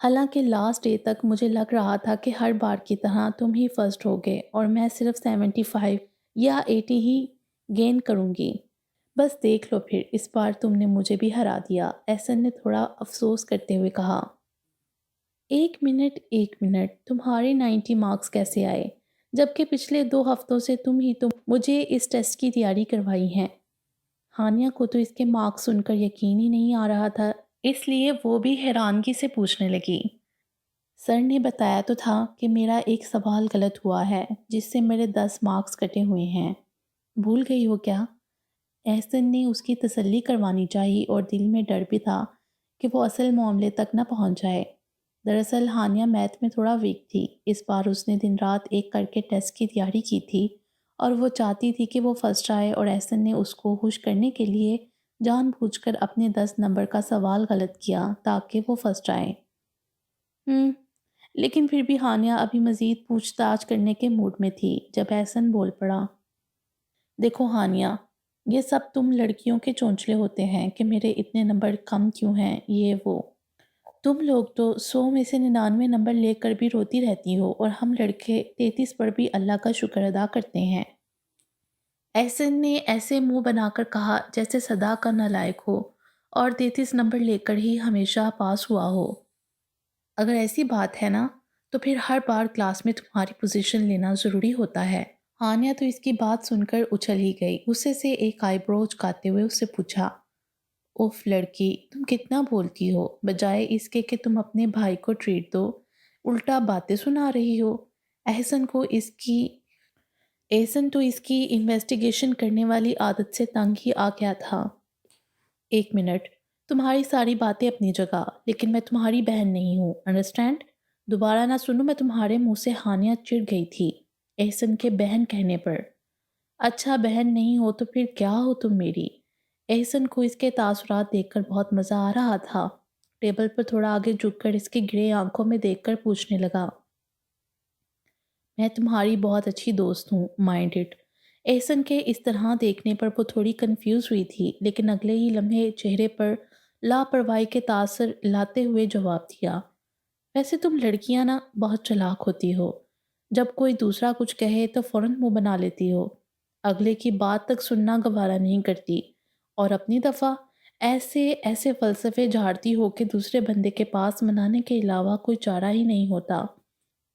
حالانکہ لاسٹ ڈے تک مجھے لگ رہا تھا کہ ہر بار کی طرح تم ہی فرسٹ ہوگے اور میں صرف 75 یا 80 ہی گین کروں گی۔ بس دیکھ لو پھر، اس بار تم نے مجھے بھی ہرا دیا، احسن نے تھوڑا افسوس کرتے ہوئے کہا۔ ایک منٹ، تمہارے 90 مارکس کیسے آئے جبکہ پچھلے 2 ہفتوں سے تم ہی تو مجھے اس ٹیسٹ کی تیاری کروائی ہیں؟ ہانیہ کو تو اس کے مارکس سن کر یقین ہی نہیں آ رہا تھا، اس لیے وہ بھی حیرانگی سے پوچھنے لگی۔ سر نے بتایا تو تھا کہ میرا ایک سوال غلط ہوا ہے جس سے میرے 10 مارکس کٹے ہوئے ہیں، بھول گئی ہو کیا؟ احسن نے اس کی تسلی کروانی چاہی اور دل میں ڈر بھی تھا کہ وہ اصل معاملے تک نہ پہنچ جائے۔ دراصل ہانیہ میتھ میں تھوڑا ویک تھی، اس بار اس نے دن رات ایک کر کے ٹیسٹ کی تیاری کی تھی اور وہ چاہتی تھی کہ وہ فرسٹ آئے، اور احسن نے اس کو خوش کرنے کے لیے جان بوجھ کر اپنے 10 نمبر کا سوال غلط کیا تاکہ وہ فرسٹ آئے۔ لیکن پھر بھی ہانیہ ابھی مزید پوچھ تاچھ کرنے کے موڈ میں تھی جب احسن بول پڑا۔ دیکھو ہانیہ، یہ سب تم لڑکیوں کے چونچلے ہوتے ہیں کہ میرے اتنے نمبر کم کیوں ہیں، یہ وہ۔ تم لوگ تو 100 میں سے 99 نمبر لے کر بھی روتی رہتی ہو اور ہم لڑکے 33 پر بھی اللہ کا شکر ادا کرتے ہیں۔ احسن نے ایسے منہ بنا کر کہا جیسے صدا کا نالائق ہو اور 33 نمبر لے کر ہی ہمیشہ پاس ہوا ہو۔ اگر ایسی بات ہے نا تو پھر ہر بار کلاس میں تمہاری پوزیشن لینا ضروری ہوتا ہے۔ ہانیہ تو اس کی بات سن کر اچھل ہی گئی۔ غصے سے ایک آئی برو چکاتے ہوئے اس سے پوچھا، اوف لڑکی، تم کتنا بولتی ہو، بجائے اس کے کہ تم اپنے بھائی کو ٹریٹ دو الٹا باتیں سنا رہی ہو۔ احسن کو اس کی احسن تو اس کی انویسٹیگیشن کرنے والی عادت سے تنگ ہی آ گیا تھا۔ ایک منٹ، تمہاری ساری باتیں اپنی جگہ، لیکن میں تمہاری بہن نہیں ہوں، انڈرسٹینڈ؟ دوبارہ نہ سنوں میں تمہارے منہ سے۔ ہانیہ چڑ گئی تھی احسن کے بہن کہنے پر۔ اچھا بہن نہیں ہو تو پھر کیا ہو تم میری؟ احسن کو اس کے تاثرات دیکھ کر بہت مزہ آ رہا تھا۔ ٹیبل پر تھوڑا آگے جھک کر اس کی گرے آنکھوں میں دیکھ کر پوچھنے لگا، میں تمہاری بہت اچھی دوست ہوں، مائنڈ اٹ۔ احسن کے اس طرح دیکھنے پر وہ تھوڑی کنفیوز ہوئی تھی، لیکن اگلے ہی لمحے چہرے پر لاپرواہی کے تاثر لاتے ہوئے جواب دیا، ویسے تم لڑکیاں نا بہت چلاک ہوتی ہو، جب کوئی دوسرا کچھ کہے تو فوراً منہ بنا لیتی ہو، اگلے کی بات تک سننا گوارا نہیں کرتی، اور اپنی دفعہ ایسے ایسے فلسفے جھاڑتی ہو کہ دوسرے بندے کے پاس منانے کے علاوہ کوئی چارہ ہی نہیں ہوتا۔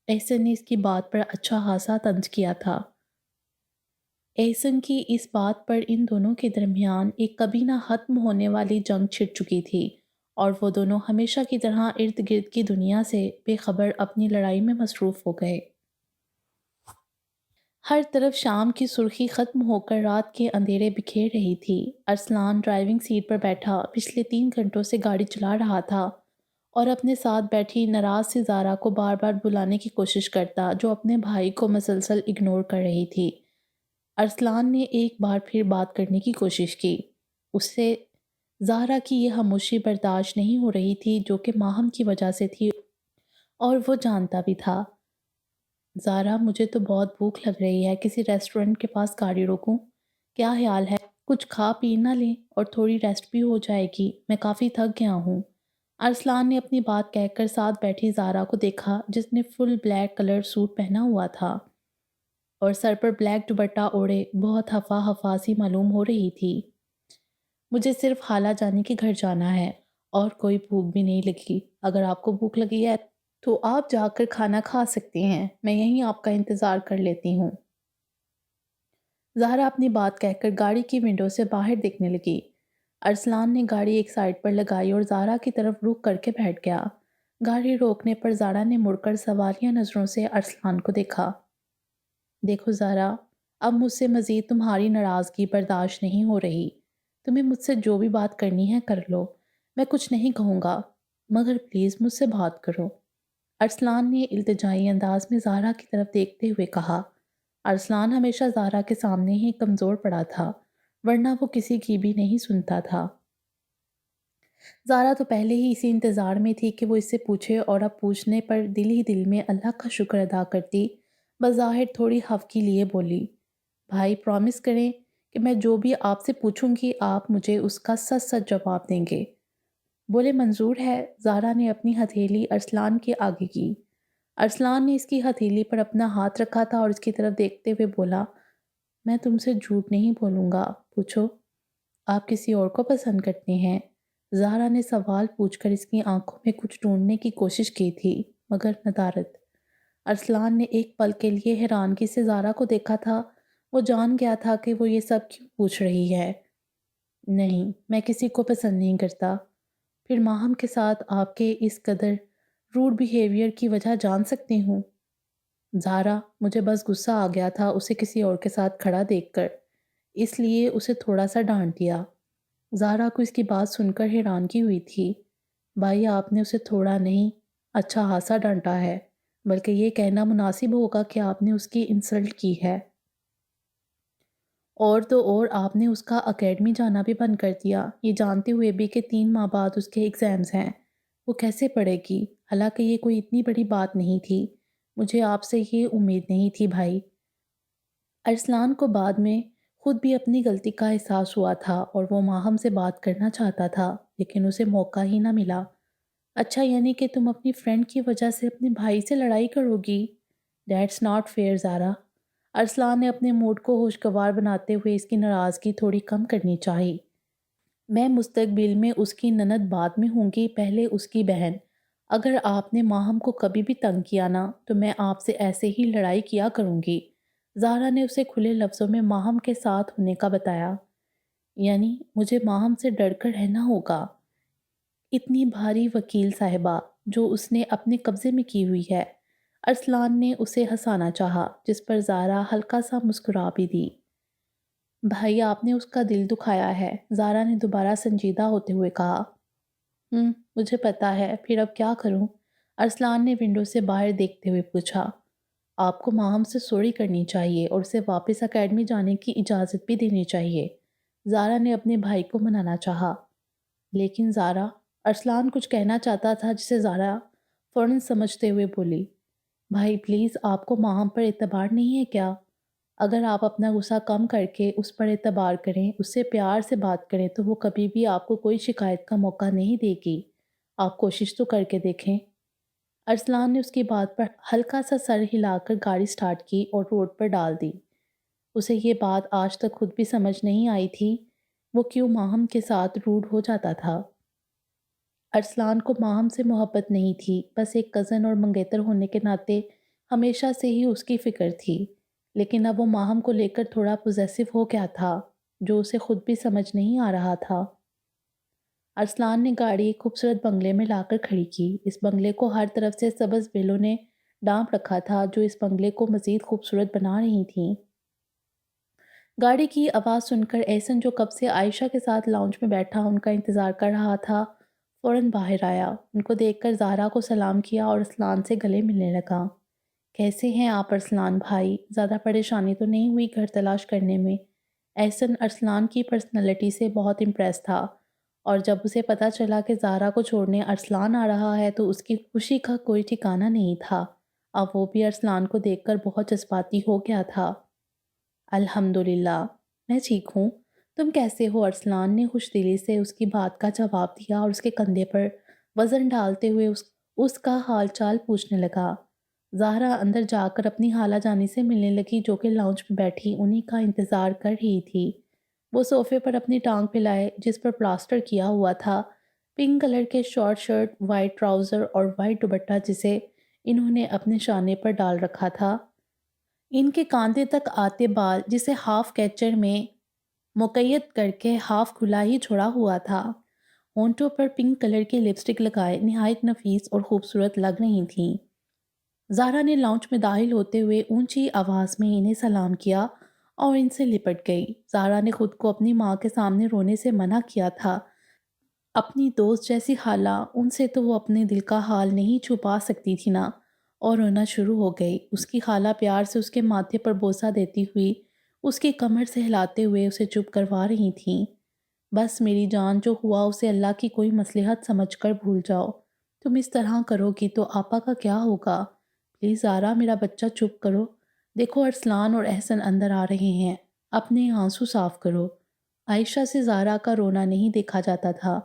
احسن نے اس کی بات پر اچھا خاصا طنز کیا تھا۔ احسن کی اس بات پر ان دونوں کے درمیان ایک کبھی نہ ختم ہونے والی جنگ چھڑ چکی تھی، اور وہ دونوں ہمیشہ کی طرح ارد گرد کی دنیا سے بے خبر اپنی لڑائی میں مصروف ہو گئے۔ ہر طرف شام کی سرخی ختم ہو کر رات کے اندھیرے بکھیر رہی تھی۔ ارسلان ڈرائیونگ سیٹ پر بیٹھا پچھلے 3 گھنٹوں سے گاڑی چلا رہا تھا اور اپنے ساتھ بیٹھی ناراض سی زارا کو بار بار بلانے کی کوشش کرتا، جو اپنے بھائی کو مسلسل اگنور کر رہی تھی۔ ارسلان نے ایک بار پھر بات کرنے کی کوشش کی۔ اس سے زہرا کی یہ خاموشی برداشت نہیں ہو رہی تھی، جو کہ ماہم کی وجہ سے تھی، اور وہ جانتا بھی تھا۔ زہرا، مجھے تو بہت بھوک لگ رہی ہے، کسی ریسٹورنٹ کے پاس گاڑی روکوں؟ کیا خیال ہے کچھ کھا پی نہ لیں اور تھوڑی ریسٹ بھی ہو جائے گی؟ میں کافی تھک گیا ہوں۔ ارسلان نے اپنی بات کہہ کر ساتھ بیٹھی زہرا کو دیکھا، جس نے فل بلیک کلر سوٹ پہنا ہوا تھا اور سر پر بلیک دوپٹہ اوڑھے بہت ہفا ہفا سی معلوم ہو رہی تھی۔ مجھے صرف خالہ جانی کے گھر جانا ہے اور کوئی بھوک بھی نہیں لگی۔ اگر آپ کو بھوک لگی ہے تو آپ جا کر کھانا کھا سکتی ہیں، میں یہیں آپ کا انتظار کر لیتی ہوں۔ زہرا اپنی بات کہہ کر گاڑی کی ونڈو سے باہر دیکھنے لگی۔ ارسلان نے گاڑی ایک سائڈ پر لگائی اور زہرا کی طرف رخ کر کے بیٹھ گیا۔ گاڑی روکنے پر زہرا نے مڑ کر سوالیہ نظروں سے ارسلان کو دیکھا۔ دیکھو زہرا، اب مجھ سے مزید تمہاری ناراضگی برداشت نہیں ہو رہی۔ تمہیں مجھ سے جو بھی بات کرنی ہے کر لو، میں کچھ نہیں کہوں گا، مگر پلیز مجھ سے بات کرو۔ ارسلان نے التجائی انداز میں زہرا کی طرف دیکھتے ہوئے کہا۔ ارسلان ہمیشہ زہرا کے سامنے ہی کمزور پڑا تھا، ورنہ وہ کسی کی بھی نہیں سنتا تھا۔ زہرا تو پہلے ہی اسی انتظار میں تھی کہ وہ اس سے پوچھے، اور اب پوچھنے پر دل ہی دل میں اللہ کا شکر ادا کرتی بظاہر تھوڑی خفگی لیے بولی، بھائی پرومس کریں کہ میں جو بھی آپ سے پوچھوں گی آپ مجھے اس کا سچ سچ جواب دیں گے۔ بولے منظور ہے۔ زہرا نے اپنی ہتھیلی ارسلان کے آگے کی۔ ارسلان نے اس کی ہتھیلی پر اپنا ہاتھ رکھا تھا اور اس کی طرف دیکھتے ہوئے بولا، میں تم سے جھوٹ نہیں بولوں گا، پوچھو، آپ کسی اور کو پسند کرتے ہیں؟ زہرا نے سوال پوچھ کر اس کی آنکھوں میں کچھ ڈھونڈنے کی کوشش کی تھی، مگر ندارت۔ ارسلان نے ایک پل کے لیے حیرانگی سے زہرا کو دیکھا تھا۔ وہ جان گیا تھا کہ وہ یہ سب کیوں پوچھ رہی ہے۔ نہیں، میں کسی کو پسند نہیں کرتا۔ پھر ماہم کے ساتھ آپ کے اس قدر روڈ بیہیویئر کی وجہ جان سکتی ہوں؟ زہرا، مجھے بس غصہ آ گیا تھا اسے کسی اور کے ساتھ کھڑا دیکھ کر، اس لیے اسے تھوڑا سا ڈانٹ دیا۔ زہرا کو اس کی بات سن کر حیرانگی ہوئی تھی۔ بھائی، آپ نے اسے تھوڑا نہیں، اچھا خاصا ڈانٹا ہے، بلکہ یہ کہنا مناسب ہوگا کہ آپ نے اس کی انسلٹ کی ہے۔ اور تو اور آپ نے اس کا اکیڈمی جانا بھی بند کر دیا، یہ جانتے ہوئے بھی کہ 3 ماہ بعد اس کے ایگزامز ہیں۔ وہ کیسے پڑھے گی؟ حالانکہ یہ کوئی اتنی بڑی بات نہیں تھی، مجھے آپ سے یہ امید نہیں تھی بھائی۔ ارسلان کو بعد میں خود بھی اپنی غلطی کا احساس ہوا تھا اور وہ ماہم سے بات کرنا چاہتا تھا، لیکن اسے موقع ہی نہ ملا۔ اچھا، یعنی کہ تم اپنی فرینڈ کی وجہ سے اپنے بھائی سے لڑائی کرو گی؟ دیٹس ناٹ فیئر زارا۔ ارسلان نے اپنے موڈ کو خوشگوار بناتے ہوئے اس کی ناراضگی تھوڑی کم کرنی چاہی۔ میں مستقبل میں اس کی نند بعد میں ہوں گی، پہلے اس کی بہن۔ اگر آپ نے ماہم کو کبھی بھی تنگ کیا نا تو میں آپ سے ایسے ہی لڑائی کیا کروں گی۔ زہرا نے اسے کھلے لفظوں میں ماہم کے ساتھ ہونے کا بتایا۔ یعنی مجھے ماہم سے ڈر کر رہنا ہوگا؟ اتنی بھاری وکیل صاحبہ جو اس نے اپنے قبضے میں کی ہوئی ہے۔ ارسلان نے اسے ہنسانا چاہا، جس پر زہرا ہلکا سا مسکرا بھی دی۔ بھائی آپ نے اس کا دل دکھایا ہے، زہرا نے دوبارہ سنجیدہ ہوتے ہوئے کہا۔ مجھے پتا ہے، پھر اب کیا کروں؟ ارسلان نے ونڈو سے باہر دیکھتے ہوئے پوچھا۔ آپ کو ماہم سے سوری کرنی چاہیے اور اسے واپس اکیڈمی جانے کی اجازت بھی دینی چاہیے۔ زہرا نے اپنے بھائی کو منانا چاہا۔ لیکن زہرا، ارسلان کچھ کہنا چاہتا تھا جسے زہرا فوراً سمجھتے ہوئے بولی۔ بھائی پلیز، آپ کو ماہم پر اعتبار نہیں ہے کیا؟ اگر آپ اپنا غصہ کم کر کے اس پر اعتبار کریں، اس سے پیار سے بات کریں تو وہ کبھی بھی آپ کو کوئی شکایت کا موقع نہیں دے گی۔ آپ کوشش تو کر کے دیکھیں۔ ارسلان نے اس کی بات پر ہلکا سا سر ہلا کر گاڑی سٹارٹ کی اور روڈ پر ڈال دی۔ اسے یہ بات آج تک خود بھی سمجھ نہیں آئی تھی، وہ کیوں ماہم کے ساتھ روڈ ہو جاتا تھا۔ ارسلان کو ماہم سے محبت نہیں تھی، بس ایک کزن اور منگیتر ہونے کے ناطے ہمیشہ سے ہی اس کی فکر تھی، لیکن اب وہ ماہم کو لے کر تھوڑا پوزیسو ہو گیا تھا، جو اسے خود بھی سمجھ نہیں آ رہا تھا۔ ارسلان نے گاڑی ایک خوبصورت بنگلے میں لا کر کھڑی کی۔ اس بنگلے کو ہر طرف سے سبز بیلوں نے ڈانپ رکھا تھا، جو اس بنگلے کو مزید خوبصورت بنا رہی تھیں۔ گاڑی کی آواز سن کر احسن، جو کب سے عائشہ کے ساتھ لاؤنج میں بیٹھا ان کا انتظار کر رہا تھا، فوراً باہر آیا۔ ان کو دیکھ کر زہرا کو سلام کیا اور ارسلان سے گلے ملنے لگا۔ کیسے ہیں آپ ارسلان بھائی؟ زیادہ پریشانی تو نہیں ہوئی گھر تلاش کرنے میں؟ احسن ارسلان کی پرسنالٹی سے بہت امپریس تھا، اور جب اسے پتا چلا کہ زہرا کو چھوڑنے ارسلان آ رہا ہے تو اس کی خوشی کا کوئی ٹھکانہ نہیں تھا۔ اب وہ بھی ارسلان کو دیکھ کر بہت جذباتی ہو گیا تھا۔ الحمدللہ، میں ٹھیک ہوں۔ تم کیسے ہو؟ ارسلان نے خوش دلی سے اس کی بات کا جواب دیا اور اس کے کندھے پر وزن ڈالتے ہوئے اس کا حال چال پوچھنے لگا۔ زہرا اندر جا کر اپنی خالہ جانی سے ملنے لگی، جو کہ لاؤنج میں بیٹھی انہی کا انتظار کر رہی تھی۔ وہ صوفے پر اپنی ٹانگ پھیلائے، جس پر پلاسٹر کیا ہوا تھا، پنک کلر کے شارٹ شرٹ، وائٹ ٹراؤزر اور وائٹ دوپٹہ جسے انہوں نے اپنے شانے پر ڈال رکھا تھا۔ ان کے کاندھے تک آتے بال، جسے ہاف کیچر میں مقید کر کے ہاف کھلا ہی چھوڑا ہوا تھا، ہونٹوں پر پنک کلر کی لپسٹک لگائے نہایت نفیس اور خوبصورت لگ رہی تھیں۔ زہرا نے لاؤنج میں داخل ہوتے ہوئے اونچی آواز میں انہیں سلام کیا اور ان سے لپٹ گئی۔ زہرا نے خود کو اپنی ماں کے سامنے رونے سے منع کیا تھا۔ اپنی دوست جیسی خالہ، ان سے تو وہ اپنے دل کا حال نہیں چھپا سکتی تھی نا، اور رونا شروع ہو گئی۔ اس کی خالہ پیار سے اس کے ماتھے پر بوسہ دیتی ہوئی اس کی کمر سے ہلاتے ہوئے اسے چپ کروا رہی تھیں۔ بس میری جان، جو ہوا اسے اللہ کی کوئی مصلحت سمجھ کر بھول جاؤ۔ تم اس طرح کرو گی تو آپا کا کیا ہوگا؟ پلیز زہرا، میرا بچہ چپ کرو۔ دیکھو ارسلان اور احسن اندر آ رہے ہیں، اپنے آنسو صاف کرو۔ عائشہ سے زہرا کا رونا نہیں دیکھا جاتا تھا۔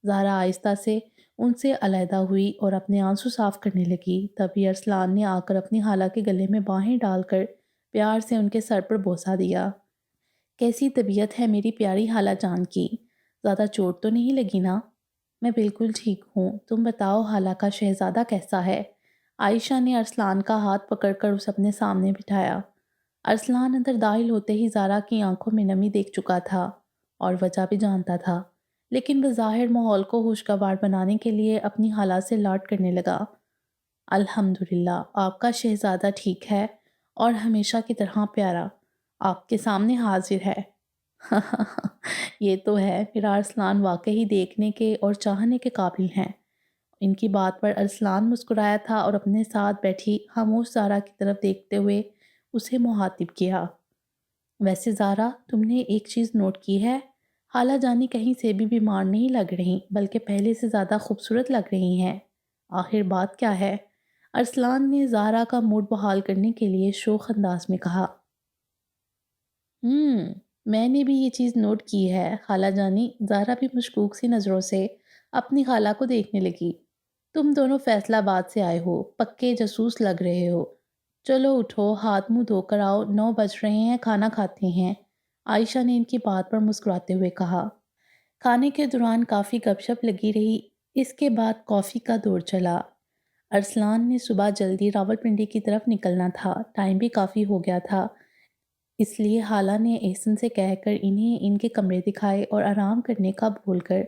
زہرا آہستہ سے ان سے علیحدہ ہوئی اور اپنے آنسو صاف کرنے لگی۔ تبھی ارسلان نے آ کر اپنی خالہ کے گلے میں باہیں ڈال کر پیار سے ان کے سر پر بوسہ دیا۔ کیسی طبیعت ہے میری پیاری خالہ جان کی؟ زیادہ چوٹ تو نہیں لگی نا؟ میں بالکل ٹھیک ہوں، تم بتاؤ خالہ کا شہزادہ کیسا ہے؟ عائشہ نے ارسلان کا ہاتھ پکڑ کر اسے اپنے سامنے بٹھایا۔ ارسلان اندر داخل ہوتے ہی زہرا کی آنکھوں میں نمی دیکھ چکا تھا اور وجہ بھی جانتا تھا، لیکن بظاہر ماحول کو خوشگوار بنانے کے لیے اپنی خالہ سے لاڈ کرنے لگا۔ الحمدللہ، آپ کا شہزادہ ٹھیک ہے اور ہمیشہ کی طرح پیارا، آپ کے سامنے حاضر ہے۔ یہ تو ہے، میرا ارسلان واقعی دیکھنے کے اور چاہنے کے قابل ہیں۔ ان کی بات پر ارسلان مسکرایا تھا اور اپنے ساتھ بیٹھی خاموش زہرا کی طرف دیکھتے ہوئے اسے مخاطب کیا۔ ویسے زہرا، تم نے ایک چیز نوٹ کی ہے؟ خالہ جانی کہیں سے بھی بیمار نہیں لگ رہی، بلکہ پہلے سے زیادہ خوبصورت لگ رہی ہیں۔ آخر بات کیا ہے؟ ارسلان نے زہرا کا موڈ بحال کرنے کے لیے شوخ انداز میں کہا۔ میں نے بھی یہ چیز نوٹ کی ہے خالہ جانی۔ زہرا بھی مشکوک سی نظروں سے اپنی خالہ کو دیکھنے لگی۔ تم دونوں فیصل آباد سے آئے ہو، پکے جاسوس لگ رہے ہو۔ چلو اٹھو، ہاتھ منہ دھو کر آؤ، 9 بج رہے ہیں، کھانا کھاتے ہیں۔ عائشہ نے ان کی بات پر مسکراتے ہوئے کہا۔ کھانے کے دوران کافی گپ شپ لگی رہی۔ اس کے بعد کافی کا دور چلا۔ ارسلان نے صبح جلدی راولپنڈی کی طرف نکلنا تھا، ٹائم بھی کافی ہو گیا تھا، اس لیے حالہ نے احسن سے کہہ کر انہیں ان کے کمرے دکھائے اور آرام کرنے کا بول کر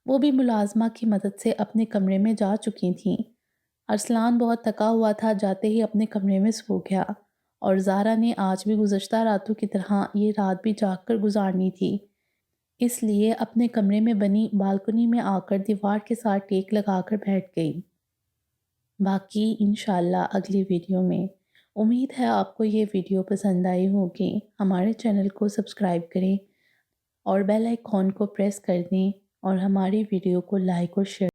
وہ بھی ملازمہ کی مدد سے اپنے کمرے میں جا چکی تھیں۔ ارسلان بہت تھکا ہوا تھا، جاتے ہی اپنے کمرے میں سو گیا، اور زہرا نے آج بھی گزشتہ راتوں کی طرح یہ رات بھی جاگ کر گزارنی تھی، اس لیے اپنے کمرے میں بنی بالکنی میں آ کر دیوار کے ساتھ ٹیک لگا کر بیٹھ گئی۔ باقی انشاءاللہ اگلی ویڈیو میں۔ امید ہے آپ کو یہ ویڈیو پسند آئی ہوگی۔ ہمارے چینل کو سبسکرائب کریں اور بیل آئیکن کو پریس کر دیں اور ہماری ویڈیو کو لائک اور شیئر